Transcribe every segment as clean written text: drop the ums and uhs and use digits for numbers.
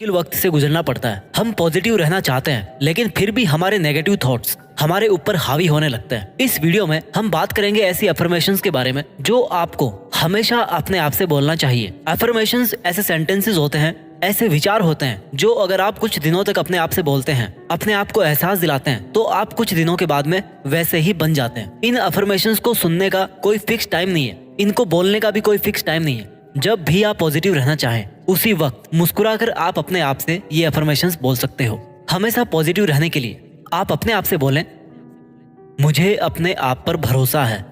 मुश्किल वक्त से गुजरना पड़ता है। हम पॉजिटिव रहना चाहते हैं लेकिन फिर भी हमारे नेगेटिव थॉट्स हमारे ऊपर हावी होने लगते हैं। इस वीडियो में हम बात करेंगे ऐसी अफर्मेशंस के बारे में जो आपको हमेशा अपने आप से बोलना चाहिए। अफर्मेशंस ऐसे सेंटेंसेस होते हैं, ऐसे विचार होते हैं जो अगर आप कुछ दिनों तक अपने आप से बोलते हैं, अपने आप को एहसास दिलाते हैं, तो आप कुछ दिनों के बाद में वैसे ही बन जाते हैं। इन अफर्मेशंस को सुनने का कोई फिक्स टाइम नहीं है, इनको बोलने का भी कोई फिक्स टाइम नहीं है। जब भी आप पॉजिटिव रहना चाहें उसी वक्त मुस्कुराकर आप अपने आप से ये अफर्मेशंस बोल सकते हो। हमेशा पॉजिटिव रहने के लिए आप अपने आप से बोलें, मुझे अपने आप पर भरोसा है।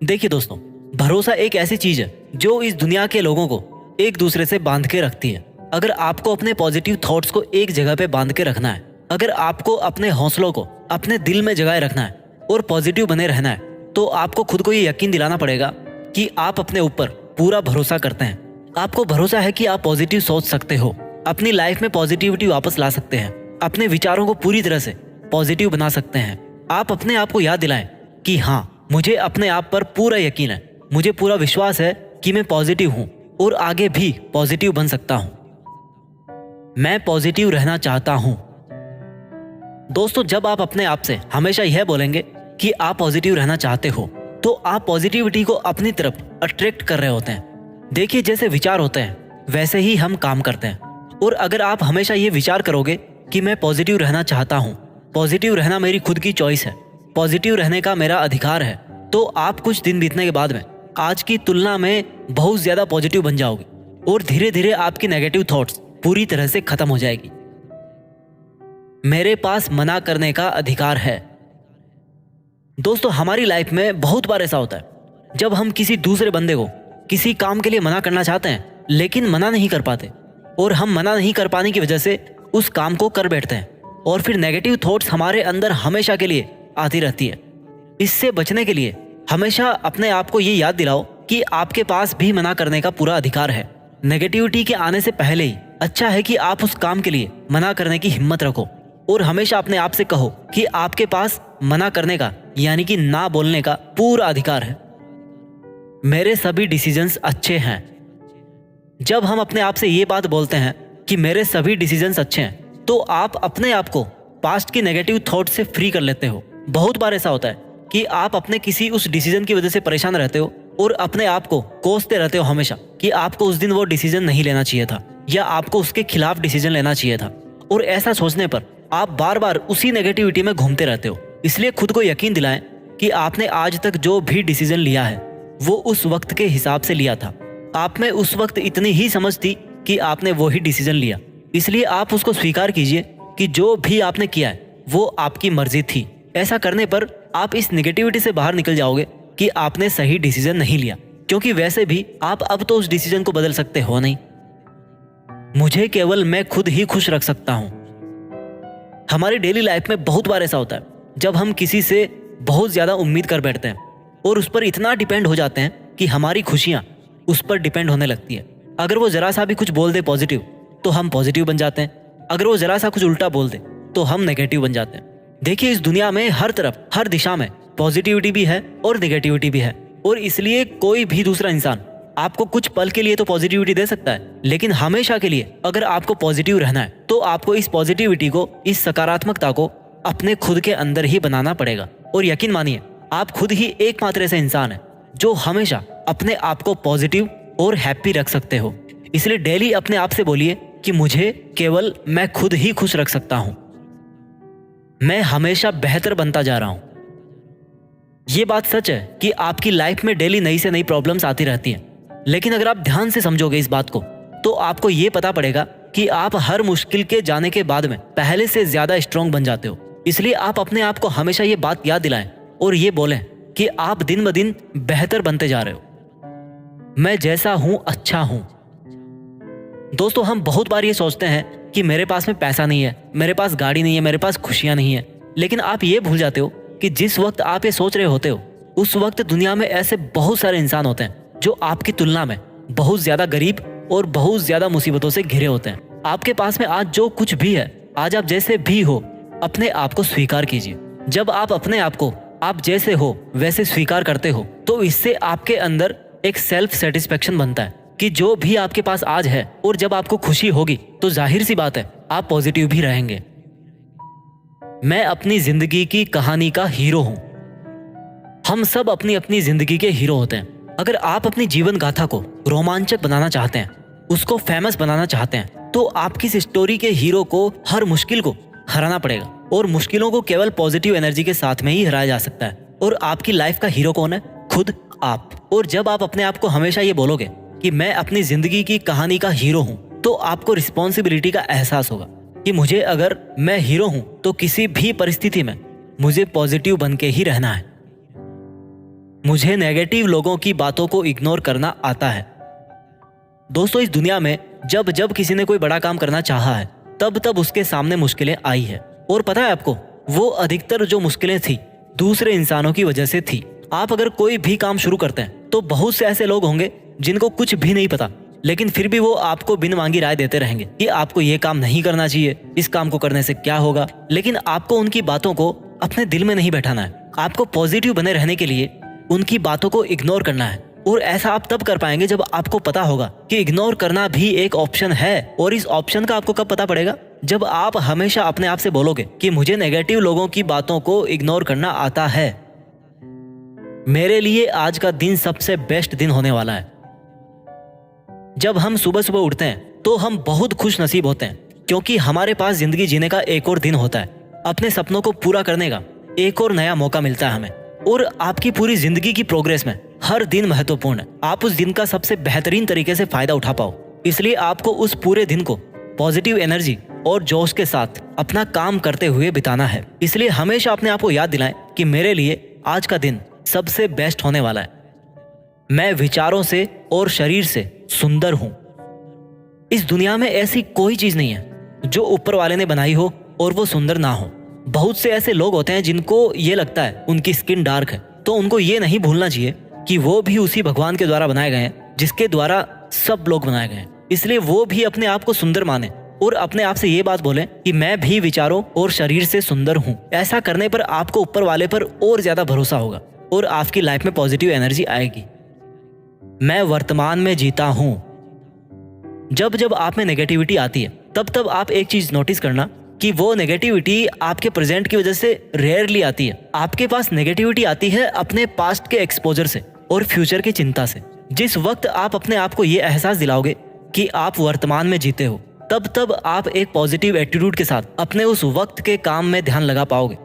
देखिए दोस्तों, भरोसा एक ऐसी चीज है जो इस दुनिया के लोगों को एक दूसरे से बांध के रखती है। अगर आपको अपने पॉजिटिव थॉट्स को एक जगह पे बांध के रखना है, अगर आपको अपने हौसलों को अपने दिल में जगाए रखना है और पॉजिटिव बने रहना है, तो आपको खुद को ये यकीन दिलाना पड़ेगा कि आप अपने ऊपर पूरा भरोसा करते हैं। आपको भरोसा है कि आप पॉजिटिव सोच सकते हो, अपनी लाइफ में पॉजिटिविटी वापस ला सकते हैं, अपने विचारों को पूरी तरह से पॉजिटिव बना सकते हैं। आप अपने आप को याद दिलाएं कि हाँ, मुझे अपने आप पर पूरा यकीन है, मुझे पूरा विश्वास है कि मैं पॉजिटिव हूँ और आगे भी पॉजिटिव बन सकता हूँ। मैं पॉजिटिव रहना चाहता हूँ। दोस्तों, जब आप अपने आप से हमेशा यह बोलेंगे कि आप पॉजिटिव रहना चाहते हो, तो आप पॉजिटिविटी को अपनी तरफ अट्रैक्ट कर रहे होते हैं। देखिए, जैसे विचार होते हैं वैसे ही हम काम करते हैं। और अगर आप हमेशा ये विचार करोगे कि मैं पॉजिटिव रहना चाहता हूँ, पॉजिटिव रहना मेरी खुद की चॉइस है, पॉजिटिव रहने का मेरा अधिकार है, तो आप कुछ दिन बीतने के बाद में आज की तुलना में बहुत ज्यादा पॉजिटिव बन जाओगे और धीरे धीरे आपकी नेगेटिव थॉट्स पूरी तरह से खत्म हो जाएगी। मेरे पास मना करने का अधिकार है। दोस्तों, हमारी लाइफ में बहुत बार ऐसा होता है जब हम किसी दूसरे बंदे को किसी काम के लिए मना करना चाहते हैं लेकिन मना नहीं कर पाते, और हम मना नहीं कर पाने की वजह से उस काम को कर बैठते हैं और फिर नेगेटिव थॉट्स हमारे अंदर हमेशा के लिए आती रहती है। इससे बचने के लिए हमेशा अपने आप को ये याद दिलाओ कि आपके पास भी मना करने का पूरा अधिकार है। नेगेटिविटी के आने से पहले ही अच्छा है कि आप उस काम के लिए मना करने की हिम्मत रखो और हमेशा अपने आप से कहो कि आपके पास मना करने का यानी कि ना बोलने का पूरा अधिकार है। मेरे सभी डिसीजंस अच्छे हैं। जब हम अपने आप से ये बात बोलते हैं कि मेरे सभी डिसीजंस अच्छे हैं, तो आप अपने आप को पास्ट की नेगेटिव थॉट से फ्री कर लेते हो। बहुत बार ऐसा होता है कि आप अपने किसी उस डिसीजन की वजह से परेशान रहते हो और अपने आप को कोसते रहते हो हमेशा कि आपको उस दिन वो डिसीजन नहीं लेना चाहिए था या आपको उसके खिलाफ डिसीजन लेना चाहिए था। और ऐसा सोचने पर आप बार बार उसी नेगेटिविटी में घूमते रहते हो। इसलिए खुद को यकीन दिलाएं कि आपने आज तक जो भी डिसीजन लिया है वो उस वक्त के हिसाब से लिया था। आप में उस वक्त इतनी ही समझ थी कि आपने वो ही डिसीजन लिया, इसलिए आप उसको स्वीकार कीजिए कि जो भी आपने किया है वो आपकी मर्जी थी। ऐसा करने पर आप इस नेगेटिविटी से बाहर निकल जाओगे कि आपने सही डिसीजन नहीं लिया, क्योंकि वैसे भी आप अब तो उस डिसीजन को बदल सकते हो नहीं। मुझे केवल मैं खुद ही खुश रख सकता हूँ। हमारी डेली लाइफ में बहुत बार ऐसा होता है जब हम किसी से बहुत ज्यादा उम्मीद कर बैठते हैं और उस पर इतना डिपेंड हो जाते हैं कि हमारी खुशियां उस पर डिपेंड होने लगती है। अगर वो जरा सा भी कुछ बोल दे पॉजिटिव, तो हम पॉजिटिव बन जाते हैं। अगर वो जरा सा कुछ उल्टा बोल दे तो हम नेगेटिव बन जाते हैं। देखिए, इस दुनिया में हर तरफ हर दिशा में पॉजिटिविटी भी है और नेगेटिविटी भी है, और इसलिए कोई भी दूसरा इंसान आपको कुछ पल के लिए तो पॉजिटिविटी दे सकता है, लेकिन हमेशा के लिए अगर आपको पॉजिटिव रहना है तो आपको इस पॉजिटिविटी को, इस सकारात्मकता को अपने खुद के अंदर ही बनाना पड़ेगा। और यकीन मानिए, आप खुद ही एकमात्र ऐसा इंसान है जो हमेशा अपने आप को पॉजिटिव और हैप्पी रख सकते हो। इसलिए डेली अपने आप से बोलिए कि मुझे केवल मैं खुद ही खुश रख सकता हूं। मैं हमेशा बेहतर बनता जा रहा हूं। यह बात सच है कि आपकी लाइफ में डेली नई से नई प्रॉब्लम्स आती रहती हैं, लेकिन अगर आप ध्यान से समझोगे इस बात को, तो आपको यह पता पड़ेगा कि आप हर मुश्किल के जाने के बाद में पहले से ज्यादा स्ट्रांग बन जाते हो। इसलिए आप अपने आप को हमेशा ये बात याद दिलाएं और ये बोलें कि आप दिन ब दिन बेहतर बनते जा रहे हो। मैं जैसा हूं अच्छा हूं। दोस्तों, हम बहुत बार ये सोचते हैं कि मेरे पास में पैसा नहीं है, मेरे पास गाड़ी नहीं है, मेरे पास खुशियां नहीं है, लेकिन आप ये भूल जाते हो कि जिस वक्त आप ये सोच रहे होते हो उस वक्त दुनिया में ऐसे बहुत सारे इंसान होते हैं जो आपकी तुलना में बहुत ज्यादा गरीब और बहुत ज्यादा मुसीबतों से घिरे होते हैं। आपके पास में आज जो कुछ भी है, आज आप जैसे भी हो, अपने आप को स्वीकार कीजिए। जब आप अपने आप को आप जैसे हो वैसे स्वीकार करते हो, तो इससे आपके अंदर एक सेल्फ सेटिस्फेक्शन बनता है कि जो भी आपके पास आज है और जब आपको खुशी होगी तो जाहिर सी बात है आप पॉजिटिव भी रहेंगे। मैं अपनी जिंदगी की कहानी का हीरो हूं। हम सब अपनी अपनी जिंदगी के हीरो होते हैं। अगर आप अपनी जीवन गाथा को रोमांचक बनाना चाहते हैं, उसको फेमस बनाना चाहते हैं, तो आपकी इस स्टोरी के हीरो को हर मुश्किल को हराना पड़ेगा और मुश्किलों को केवल पॉजिटिव एनर्जी के साथ में ही हराया जा सकता है। और आपकी लाइफ का हीरो कौन है? खुद आप। और जब आप अपने आप को हमेशा ये बोलोगे कि मैं अपनी जिंदगी की कहानी का हीरो हूं, तो आपको रिस्पॉन्सिबिलिटी का एहसास होगा कि मुझे, अगर मैं हीरो हूं तो किसी भी परिस्थिति में मुझे पॉजिटिव बन के ही रहना है। मुझे नेगेटिव लोगों की बातों को इग्नोर करना आता है। दोस्तों, इस दुनिया में जब जब किसी ने कोई बड़ा काम करना चाहा है, तब तब उसके सामने मुश्किलें आई है। और पता है आपको, वो अधिकतर जो मुश्किलें थी दूसरे इंसानों की वजह से थी। आप अगर कोई भी काम शुरू करते हैं तो बहुत से ऐसे लोग होंगे जिनको कुछ भी नहीं पता, लेकिन फिर भी वो आपको बिन मांगी राय देते रहेंगे कि आपको ये काम नहीं करना चाहिए, इस काम को करने से क्या होगा। लेकिन आपको उनकी बातों को अपने दिल में नहीं बैठाना है। आपको पॉजिटिव बने रहने के लिए उनकी बातों को इग्नोर करना है। और ऐसा आप तब कर पाएंगे जब आपको पता होगा कि इग्नोर करना भी एक ऑप्शन है। और इस ऑप्शन का आपको कब पता पड़ेगा? जब आप हमेशा अपने आप से बोलोगे कि मुझे नेगेटिव लोगों की बातों को इग्नोर करना आता है। मेरे लिए आज का दिन सबसे बेस्ट दिन होने वाला है। जब हम सुबह सुबह उठते हैं तो हम बहुत खुश नसीब होते हैं, क्योंकि हमारे पास जिंदगी जीने का एक और दिन होता है। अपने सपनों को पूरा करने का एक और नया मौका मिलता है हमें। और आपकी पूरी जिंदगी की प्रोग्रेस में हर दिन महत्वपूर्ण है। आप उस दिन का सबसे बेहतरीन तरीके से फायदा उठा पाओ, इसलिए आपको उस पूरे दिन को पॉजिटिव एनर्जी और जोश के साथ अपना काम करते हुए बिताना है। इसलिए हमेशा अपने आप को याद दिलाएं कि मेरे लिए आज का दिन सबसे बेस्ट होने वाला है। मैं विचारों से और शरीर से सुंदर हूं। इस दुनिया में ऐसी कोई चीज नहीं है जो ऊपर वाले ने बनाई हो और वो सुंदर ना हो। बहुत से ऐसे लोग होते हैं जिनको ये लगता है उनकी स्किन डार्क है, तो उनको ये नहीं भूलना चाहिए कि वो भी उसी भगवान के द्वारा बनाए गए हैं जिसके द्वारा सब लोग बनाए गए हैं। इसलिए वो भी अपने आप को सुंदर माने और अपने आप से ये बात बोले कि मैं भी विचारों और शरीर से सुंदर हूँ। ऐसा करने पर आपको ऊपर वाले पर और ज्यादा भरोसा होगा और आपकी लाइफ में पॉजिटिव एनर्जी आएगी। मैं वर्तमान में जीता हूँ। जब जब आप में नेगेटिविटी आती है तब तब आप एक चीज नोटिस करना कि वो नेगेटिविटी आपके प्रेजेंट की वजह से रेयरली आती है। आपके पास नेगेटिविटी आती है अपने पास्ट के एक्सपोजर से और फ्यूचर की चिंता से। जिस वक्त आप अपने आप को ये एहसास दिलाओगे कि आप वर्तमान में जीते हो, तब तब आप एक पॉजिटिव एटीट्यूड के साथ अपने उस वक्त के काम में ध्यान लगा पाओगे।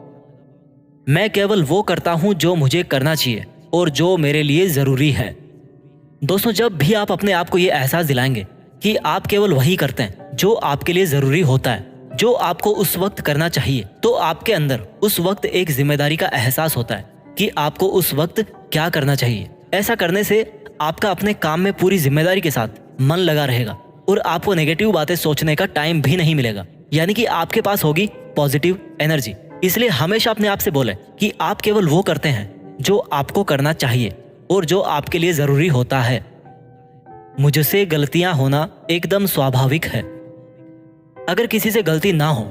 मैं केवल वो करता हूँ जो मुझे करना चाहिए और जो मेरे लिए जरूरी है। दोस्तों, जब भी आप अपने आप को ये एहसास दिलाएंगे कि आप केवल वही करते हैं जो आपके लिए जरूरी होता है, जो आपको उस वक्त करना चाहिए, तो आपके अंदर उस वक्त एक जिम्मेदारी का एहसास होता है कि आपको उस वक्त क्या करना चाहिए। ऐसा करने से आपका अपने काम में पूरी जिम्मेदारी के साथ मन लगा रहेगा और आपको नेगेटिव बातें सोचने का टाइम भी नहीं मिलेगा। यानी कि आपके पास होगी पॉजिटिव एनर्जी। इसलिए हमेशा अपने आप से बोले कि आप केवल वो करते हैं जो आपको करना चाहिए और जो आपके लिए जरूरी होता है। मुझसे गलतियां होना एकदम स्वाभाविक है। अगर किसी से गलती ना हो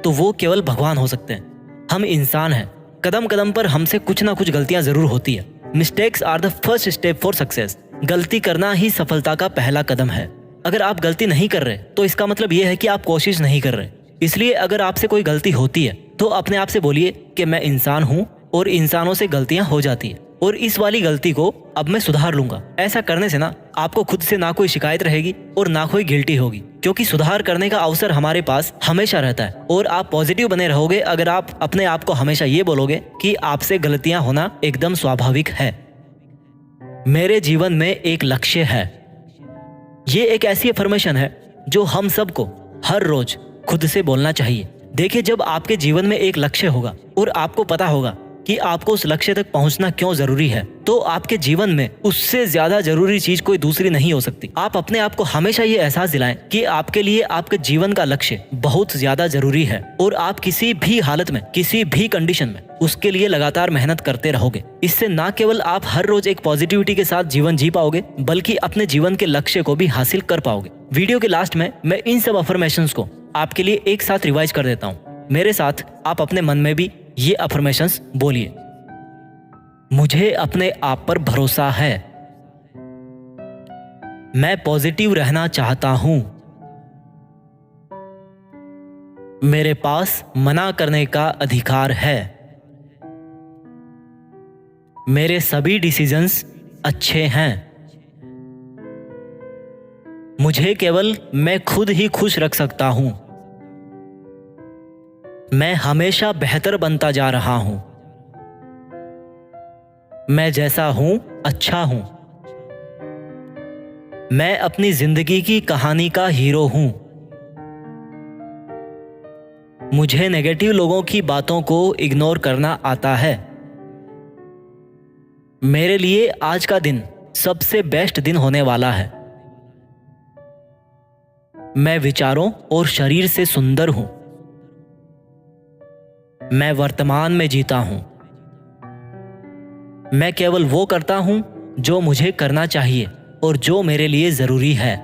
तो वो केवल भगवान हो सकते हैं। हम इंसान हैं, कदम कदम पर हमसे कुछ ना कुछ गलतियां जरूर होती है। Mistakes are the first step for success. गलती करना ही सफलता का पहला कदम है। अगर आप गलती नहीं कर रहे तो इसका मतलब ये है कि आप कोशिश नहीं कर रहे। इसलिए अगर आपसे कोई गलती होती है तो अपने आप से बोलिए कि मैं इंसान हूँ और इंसानों से गलतियां हो जाती है और इस वाली गलती को अब मैं सुधार लूंगा। ऐसा करने से ना आपको खुद से ना कोई शिकायत रहेगी और ना कोई गिल्टी होगी, क्योंकि सुधार करने का अवसर हमारे पास हमेशा रहता है। और आप पॉजिटिव बने रहोगे अगर आप अपने आप को हमेशा ये बोलोगे कि आपसे गलतियां होना एकदम स्वाभाविक है। मेरे जीवन में एक लक्ष्य है। ये एक ऐसी अफर्मेशन है जो हम सबको हर रोज खुद से बोलना चाहिए। देखिए, जब आपके जीवन में एक लक्ष्य होगा और आपको पता होगा कि आपको उस लक्ष्य तक पहुंचना क्यों जरूरी है, तो आपके जीवन में उससे ज्यादा जरूरी चीज कोई दूसरी नहीं हो सकती। आप अपने आप को हमेशा ये एहसास दिलाएं कि आपके लिए आपके जीवन का लक्ष्य बहुत ज्यादा जरूरी है और आप किसी भी हालत में, किसी भी कंडीशन में उसके लिए लगातार मेहनत करते रहोगे। इससे ना केवल आप हर रोज एक पॉजिटिविटी के साथ जीवन जी पाओगे, बल्कि अपने जीवन के लक्ष्य को भी हासिल कर पाओगे। वीडियो के लास्ट में मैं इन सब अफर्मेशंस को आपके लिए एक साथ रिवाइज कर देता हूँ। मेरे साथ आप अपने मन में भी ये अफर्मेशंस बोलिए। मुझे अपने आप पर भरोसा है। मैं पॉजिटिव रहना चाहता हूं। मेरे पास मना करने का अधिकार है। मेरे सभी डिसीजंस अच्छे हैं। मुझे केवल मैं खुद ही खुश रख सकता हूं। मैं हमेशा बेहतर बनता जा रहा हूं। मैं जैसा हूं अच्छा हूं। मैं अपनी जिंदगी की कहानी का हीरो हूं। मुझे नेगेटिव लोगों की बातों को इग्नोर करना आता है। मेरे लिए आज का दिन सबसे बेस्ट दिन होने वाला है। मैं विचारों और शरीर से सुंदर हूं। मैं वर्तमान में जीता हूं। मैं केवल वो करता हूं जो मुझे करना चाहिए और जो मेरे लिए जरूरी है।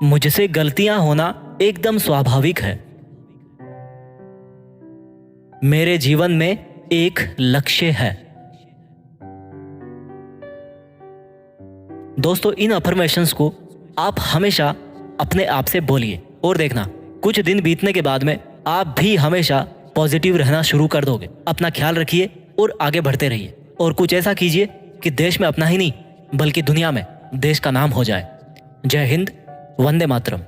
मुझसे गलतियां होना एकदम स्वाभाविक है। मेरे जीवन में एक लक्ष्य है। दोस्तों, इन अफर्मेशंस को आप हमेशा अपने आप से बोलिए और देखना कुछ दिन बीतने के बाद में आप भी हमेशा पॉजिटिव रहना शुरू कर दोगे। अपना ख्याल रखिए और आगे बढ़ते रहिए और कुछ ऐसा कीजिए कि देश में अपना ही नहीं बल्कि दुनिया में देश का नाम हो जाए। जय हिंद, वंदे मातरम।